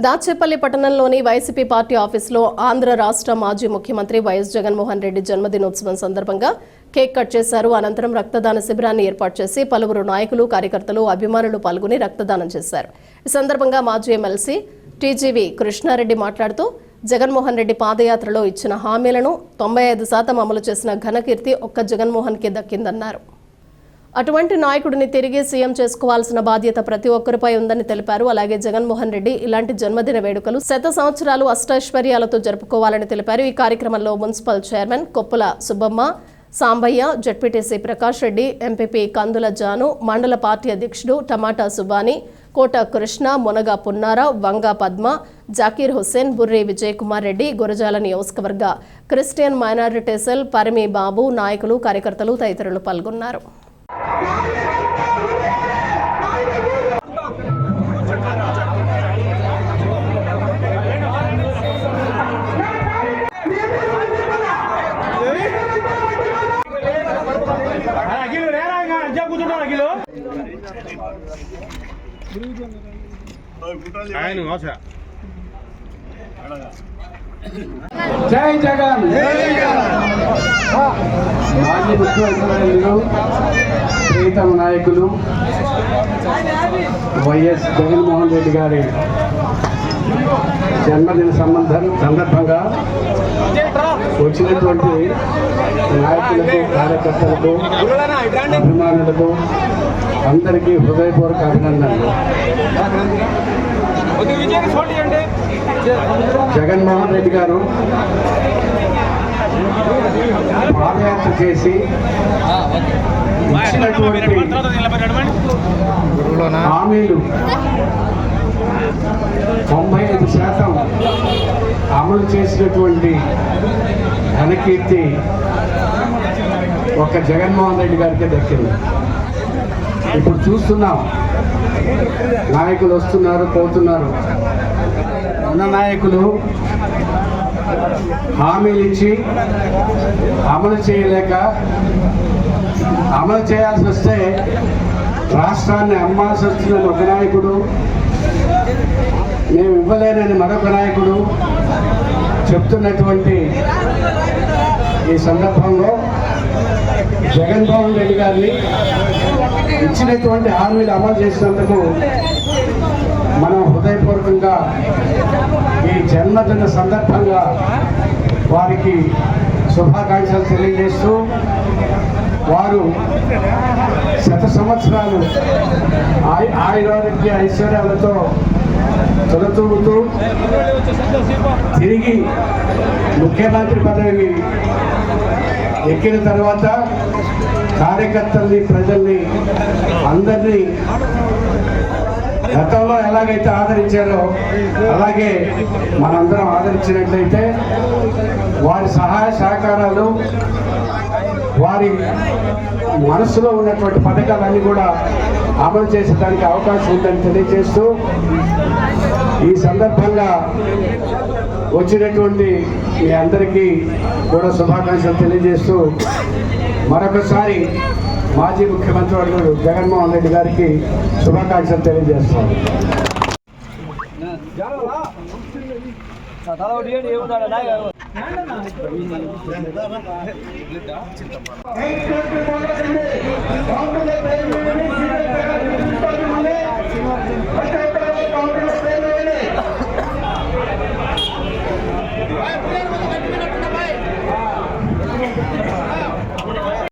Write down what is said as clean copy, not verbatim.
దాచేపల్లి పట్టణంలోని YCP party ఆఫీసులో ఆంధ్ర రాష్ట్ర మాజీ ముఖ్యమంత్రి వైఎస్ జగన్మోహన్ రెడ్డి జన్మదినోత్సవం సందర్భంగా కేక్ కట్ చేశారు. అనంతరం రక్తదాన శిబిరాన్ని ఏర్పాటు చేసి పలువురు నాయకులు, కార్యకర్తలు, అభిమానులు పాల్గొని రక్తదానం చేశారు. ఈ సందర్భంగా మాజీ ఎమ్మెల్సీ టీజీవీ కృష్ణారెడ్డి మాట్లాడుతూ జగన్మోహన్ రెడ్డి పాదయాత్రలో ఇచ్చిన హామీలను 95% అమలు చేసిన ఘనకీర్తి ఒక్క జగన్మోహన్కే దక్కిందన్నారు. అటువంటి నాయకుడిని తిరిగి సీఎం చేసుకోవాల్సిన బాధ్యత ప్రతి ఒక్కరిపై ఉందని తెలిపారు. అలాగే జగన్మోహన్ రెడ్డి ఇలాంటి జన్మదిన వేడుకలు 100 సంవత్సరాలు అష్టైశ్వర్యాలతో జరుపుకోవాలని తెలిపారు. ఈ కార్యక్రమంలో municipal chairman Koppula Subbamma, Sambaiah, ZPTC Prakash Reddy, MPP Kandula Janu, మండల పార్టీ అధ్యక్షుడు టమాటా సుబాని, కోట కృష్ణ, మునగ పున్నారావు, వంగ పద్మ, జాకీర్ హుస్సేన్, బుర్రి విజయ్ కుమార్ రెడ్డి, గురజాల నియోజకవర్గ క్రిస్టియన్ మైనారిటీ సెల్ పరిమి బాబు, నాయకులు, కార్యకర్తలు తదితరులు పాల్గొన్నారు. జై జగన్. మాజీ ముఖ్యమంత్రులు, ప్రీతమ నాయకులు వైఎస్ జగన్మోహన్ రెడ్డి గారి జన్మదిన సందర్భంగా వచ్చినటువంటి నాయకులకు, కార్యకర్తలకు, అభిమానులకు అందరికీ హృదయపూర్వక అభినందనలు. జగన్మోహన్ రెడ్డి గారు పాదయాత్ర చేసి ఇచ్చినటువంటి హామీలు 95% అమలు చేసినటువంటి ఘనకీర్తి ఒక్క జగన్మోహన్ రెడ్డి గారికి దక్కింది. ఇప్పుడు చూస్తున్నాం, నాయకులు వస్తున్నారు, పోతున్నారు. ఉన్న నాయకులు హామీలు ఇచ్చి అమలు చేయలేక, అమలు చేయాల్సి వస్తే రాష్ట్రాన్ని అమ్మాల్సి వస్తుందని ఒక నాయకుడు, మేము ఇవ్వలేనని మరొక నాయకుడు చెప్తున్నటువంటి ఈ సందర్భంలో జగన్మోహన్ రెడ్డి గారిని ఇచ్చినటువంటి హామీలు అమలు చేసినందుకు మనం హృదయపూర్వకంగా ఈ జన్మదిన సందర్భంగా వారికి శుభాకాంక్షలు తెలియజేస్తూ, వారు 100 సంవత్సరాలు ఆయురారోగ్య ఐశ్వర్యాలతో తొలతూగుతూ తిరిగి ముఖ్యమంత్రి పదవిని ఎక్కిన తర్వాత కార్యకర్తల్ని, ప్రజల్ని, అందరినీ గతంలో ఎలాగైతే ఆదరించారో అలాగే మనందరం ఆదరించినట్లయితే వారి సహాయ సహకారాలు, వారి మనసులో ఉన్నటువంటి పథకాలన్నీ కూడా అమలు చేసేదానికి అవకాశం ఉందని తెలియజేస్తూ, ఈ సందర్భంగా వచ్చినటువంటి మీ అందరికీ కూడా శుభాకాంక్షలు తెలియజేస్తూ మరొకసారి మాజీ ముఖ్యమంత్రి వర్యులు జగన్మోహన్ రెడ్డి గారికి శుభాకాంక్షలు తెలియజేస్తాను. కాంగ్రెస్